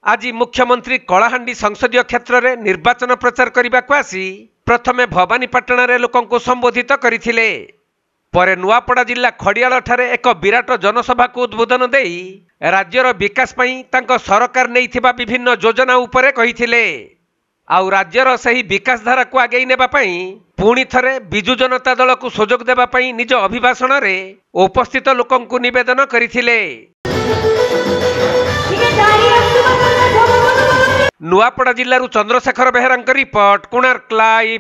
आज मुख्यमंत्री कलाहांडी संसदीय क्षेत्र में निर्वाचन प्रचार करने को आसी प्रथमे भवानीपाटना रे लोकंकु संबोधित करथिले। परे नुआपड़ा जिला खड़ियाल ठारे एक विराट जनसभा को उद्बोधन देई राज्यर विकास पई तांको सरकार नैथिबा विभिन्न योजना उपरे कहिथिले। आउ राज्यर सही विकास धारा को आगे नेबा पई पुणी थरे बिजु जनता दल को सुजोग देबा पई निज अभिभाषण रे उपस्थित लोकंकु निवेदन करथिले। नुआपड़ा जिल्लारू चंद्रशेखर बेहेरांक रिपोर्ट, कोणार्क लाइव।